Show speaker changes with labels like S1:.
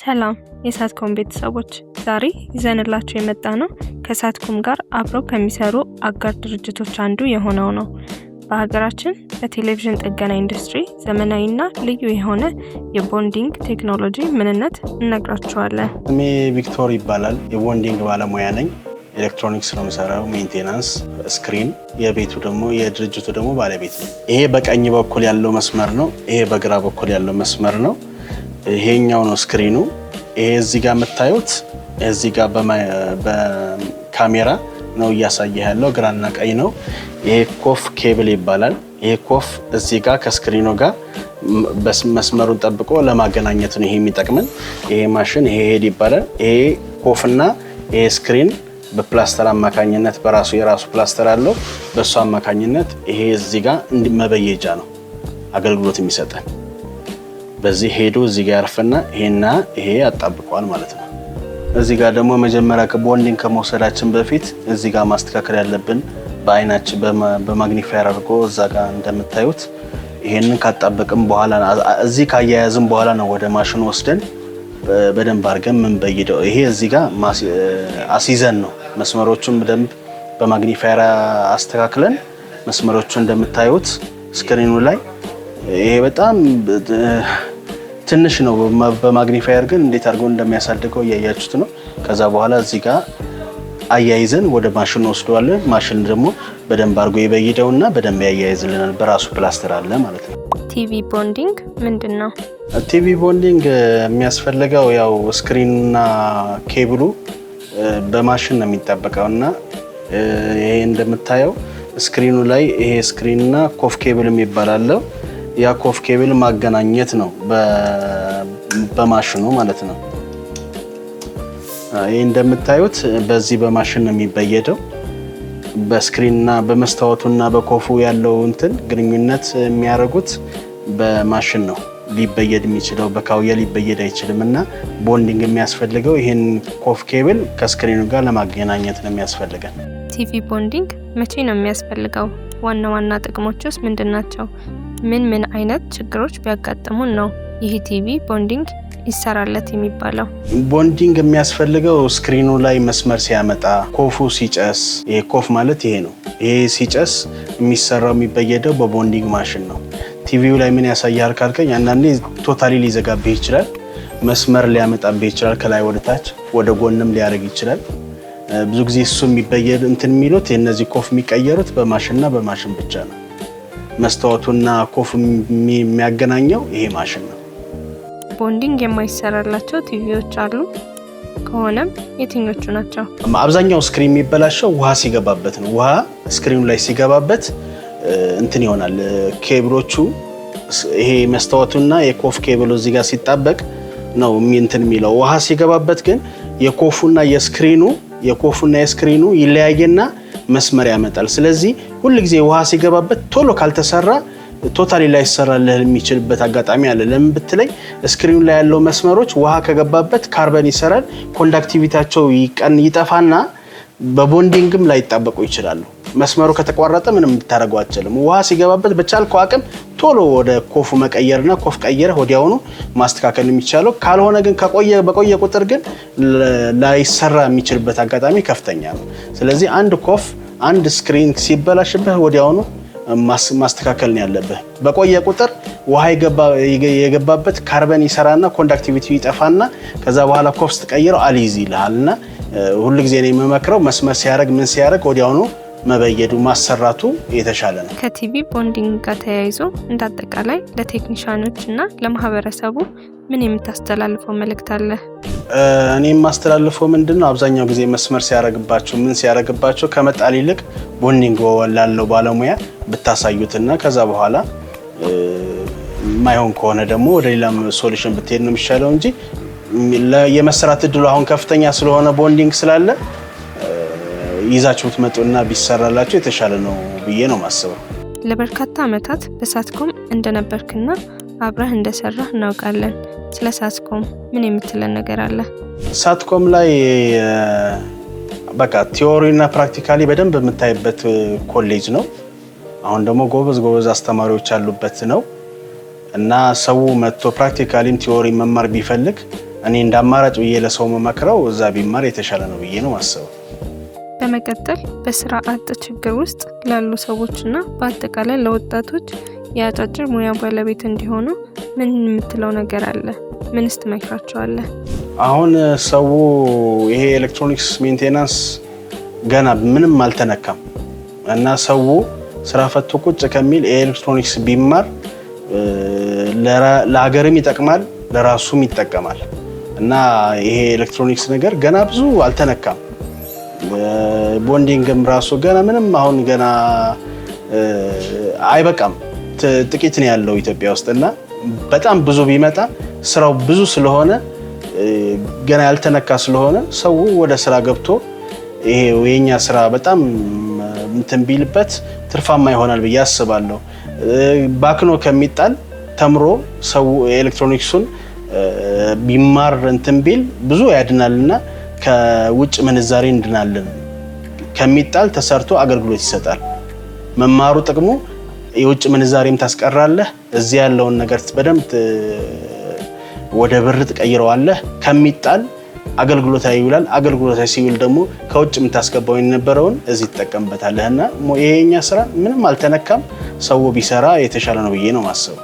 S1: ሰላም የሳትኮም ቤተሰቦች፣ ዛሬ ይዘንላችሁ የመጣነው ከሳትኮም ጋር አብረው ከሚሰሩ አጋር ድርጅቶች አንዱ የሆነው ነው። በሀገራችን በቴሌቪዥን ጥገና ኢንዱስትሪ ዘመናዊና ልዩ የሆነ የቦንዲንግ ቴክኖሎጂ ምንነት እነግራችኋለን።
S2: ስሜ ቪክቶር ይባላል። የቦንዲንግ ባለሙያ ነኝ። ኤሌክትሮኒክስ ነው የምሰራው፣ ሜንቴናንስ፣ ስክሪን። የድርጅቱ ደግሞ ባለቤት ነው። ይሄ በቀኝ በኩል ያለው መስመር ነው። ይሄ በግራ በኩል ያለው መስመር ነው። ይሄኛው ነው ስክሪኑ። ይሄ እዚህ ጋር የምታዩት እዚህ ጋር በካሜራ ነው እያሳየ ያለው፣ ግራና ቀኝ ነው። ይሄ ኮፍ ኬብል ይባላል። ይሄ ኮፍ እዚህ ጋር ከስክሪኑ ጋር መስመሩን ጠብቆ ለማገናኘት ነው ይሄ የሚጠቅመን። ይሄ ማሽን ይሄ ሄድ ይባላል። ይሄ ኮፍና ይሄ ስክሪን በፕላስተር አማካኝነት የራሱ ፕላስተር አለው። በሱ አማካኝነት ይሄ እዚህ ጋር መበየጃ ነው አገልግሎት የሚሰጠን። በዚህ ሄዶ እዚህ ጋር ያርፍና ይሄ ያጣብቀዋል ማለት ነው። እዚህ ጋር ደግሞ መጀመሪያ ቦንዲንግ ከመውሰዳችን በፊት እዚህ ጋር ማስተካከል ያለብን በአይናችን በማግኒፋየር አድርጎ እዛ ጋር እንደምታዩት ይሄንን ካጣበቅም በኋላ እዚህ ካያያዝም በኋላ ነው ወደ ማሽኑ ወስደን በደንብ አድርገን ምን በይደው። ይሄ እዚህ ጋር አሲዘን ነው መስመሮቹን በደንብ በማግኒፋየር አስተካክለን መስመሮቹ እንደምታዩት ስክሪኑ ላይ ይሄ በጣም ትንሽ ነው። በማግኒፋየር ግን እንዴት አድርገው እንደሚያሳድገው እያያችሁት ነው። ከዛ በኋላ እዚህ ጋር አያይዘን ወደ ማሽኑ ወስደዋለን። ማሽን ደግሞ በደንብ አድርጎ ይበይደውና በደንብ ያያይዝልናል። በራሱ ፕላስተር አለ ማለት ነው።
S1: ቲቪ ቦንዲንግ ምንድነው?
S2: ቲቪ ቦንዲንግ የሚያስፈልገው ያው ስክሪንና ኬብሉ በማሽን ነው የሚጣበቀውና ይሄ እንደምታየው ስክሪኑ ላይ ይሄ ስክሪንና ኮፍ ኬብል የሚባል ያ ኮፍ ኬብል ማገናኘት ነው በማሽኑ ማለት ነው። ይሄ እንደምታዩት በዚህ በማሽን ነው የሚበየደው። በስክሪንና በመስታወቱና በኮፉ ያለው ግንኙነት የሚያደርጉት በማሽን ነው ሊበየድ የሚችለው። በካውያ ሊበየድ አይችልም እና ቦንዲንግ የሚያስፈልገው ይሄን ኮፍ ኬብል ከስክሪኑ ጋር ለማገናኘት ነው የሚያስፈልገን።
S1: ቲቪ ቦንዲንግ መቼ ነው የሚያስፈልገው? ዋና ጥቅሞችስ ምንድናቸው? ምን አይነት ችግሮች ቢያጋጥሙን ነው ይህ ቲቪ ቦንዲንግ ይሰራለት የሚባለው?
S2: ቦንዲንግ የሚያስፈልገው ስክሪኑ ላይ መስመር ሲያመጣ፣ ኮፉ ሲጨስ፣ ይሄ ኮፍ ማለት ይሄ ነው። ይሄ ሲጨስ የሚሰራው የሚበየደው በቦንዲንግ ማሽን ነው። ቲቪው ላይ ምን ያሳያል ካልከኝ አንዳንዴ ቶታሊ ሊዘጋብህ ይችላል። መስመር ሊያመጣብህ ይችላል። ከላይ ወደ ታች ወደ ጎንም ሊያደርግ ይችላል። ብዙ ጊዜ እሱ የሚበየድ የሚሉት እነዚህ ኮፍ የሚቀየሩት በማሽንና በማሽን ብቻ ነው። መስታወቱና ኮፍ የሚያገናኘው ይሄ ማሽን ነው።
S1: ቦንዲንግ የማይሰራላቸው ቲቪዎች አሉ ከሆነም የትኞቹ ናቸው?
S2: አብዛኛው ስክሪን የሚበላሸው ውሃ ሲገባበት ነው። ውሃ ስክሪኑ ላይ ሲገባበት ይሆናል። ኬብሎቹ ይሄ መስታወቱና የኮፍ ኬብሉ እዚህ ጋር ሲጣበቅ ነው የሚለው። ውሃ ሲገባበት ግን የኮፉና የስክሪኑ ይለያየና መስመር ያመጣል። ስለዚህ ሁሉ ጊዜ ውሃ ሲገባበት ቶሎ ካልተሰራ ቶታሊ ላይ ይሰራልህ የሚችልበት አጋጣሚ አለ። ለምን ብትለኝ ስክሪኑ ላይ ያለው መስመሮች ውሃ ከገባበት ካርበን ይሰራል፣ ኮንዳክቲቪቲያቸው ይጠፋና በቦንዲንግም ላይ ይጣበቁ ይችላሉ። መስመሩ ከተቋረጠ ምንም ልታደርገው አትችልም። ውሃ ሲገባበት በቻልከው አቅም ቶሎ ወደ ኮፉ መቀየርና ኮፍ ቀየረህ ወዲያውኑ ማስተካከል የሚቻለው። ካልሆነ ግን በቆየ ቁጥር ግን ላይሰራ የሚችልበት አጋጣሚ ከፍተኛ ነው። ስለዚህ አንድ ስክሪን ሲበላሽብህ ወዲያውኑ ማስተካከል ነው ያለብህ። በቆየ ቁጥር ውሃ የገባበት ካርበን ይሰራና ኮንዳክቲቪቲ ይጠፋና ከዛ በኋላ ኮፍ ስትቀይረው አልይዝ ይልሃልና ሁሉ ጊዜ ነው የምመክረው መስመር ሲያደርግ ወዲያውኑ መበየዱ ማሰራቱ የተሻለ ነው።
S1: ከቲቪ ቦንዲንግ ጋር ተያይዞ እንዳጠቃላይ ለቴክኒሻኖች እና ለማህበረሰቡ ምን የምታስተላልፈው መልእክት አለ?
S2: እኔ የማስተላልፈው ምንድነው አብዛኛው ጊዜ መስመር ሲያደርግባቸው ከመጣል ይልቅ ቦንዲንግ ላለው ባለሙያ ብታሳዩትና ከዛ በኋላ ማይሆን ከሆነ ደግሞ ወደ ሌላም ሶሉሽን ብትሄድ ነው የሚሻለው እንጂ የመስራት እድሉ አሁን ከፍተኛ ስለሆነ ቦንዲንግ ስላለ ይዛችሁት መጡና ቢሰራላችሁ የተሻለ ነው ብዬ ነው ማስበው።
S1: ለበርካታ ዓመታት በሳትኮም እንደነበርክና አብረህ እንደሰራህ እናውቃለን። ስለ ሳትኮም ምን የምትለን ነገር አለ?
S2: ሳትኮም ላይ በቃ ቲዮሪና ፕራክቲካሊ በደንብ የምታይበት ኮሌጅ ነው። አሁን ደግሞ ጎበዝ አስተማሪዎች ያሉበት ነው እና ሰው መጥቶ ፕራክቲካሊም ቲዮሪ መማር ቢፈልግ እኔ እንዳማራጭ ብዬ ለሰው መመክረው እዛ ቢማር የተሻለ ነው ብዬ ነው ማስበው።
S1: በመቀጠል በስራ አጥ ችግር ውስጥ ላሉ ሰዎችና በአጠቃላይ ለወጣቶች የአጫጭር ሙያ ባለቤት እንዲሆኑ ምን የምትለው ነገር አለ? ምንስ ትመክራቸዋለህ?
S2: አሁን ሰው ይሄ ኤሌክትሮኒክስ ሜንቴናንስ ገና ምንም አልተነካም እና ሰው ስራ ፈቶ ቁጭ ከሚል ኤሌክትሮኒክስ ቢማር ለሀገርም ይጠቅማል ለራሱም ይጠቀማል እና ይሄ ኤሌክትሮኒክስ ነገር ገና ብዙ አልተነካም። ቦንዲንግም ራሱ ገና ምንም አሁን ገና አይበቃም፣ ጥቂት ነው ያለው ኢትዮጵያ ውስጥ እና በጣም ብዙ ቢመጣ ስራው ብዙ ስለሆነ ገና ያልተነካ ስለሆነ ሰው ወደ ስራ ገብቶ ይሄ የኛ ስራ በጣም እንትን ቢልበት ትርፋማ ይሆናል ብዬ አስባለሁ። ባክኖ ከሚጣል ተምሮ ሰው ኤሌክትሮኒክሱን ቢማር እንትን ቢል ብዙ ያድናልና ከውጭ ምንዛሬ እንድናለን። ከሚጣል ተሰርቶ አገልግሎት ይሰጣል። መማሩ ጥቅሙ የውጭ ምንዛሬም ታስቀራለህ፣ እዚህ ያለውን ነገር በደንብ ወደ ብር ትቀይረዋለህ። ከሚጣል አገልግሎት ላይ ይውላል። አገልግሎት ላይ ሲውል ደግሞ ከውጭ የምታስገባው የነበረውን እዚህ ትጠቀምበታለህና ይሄኛ ስራ ምንም አልተነካም። ሰው ቢሰራ የተሻለ ነው ብዬ ነው ማስበው።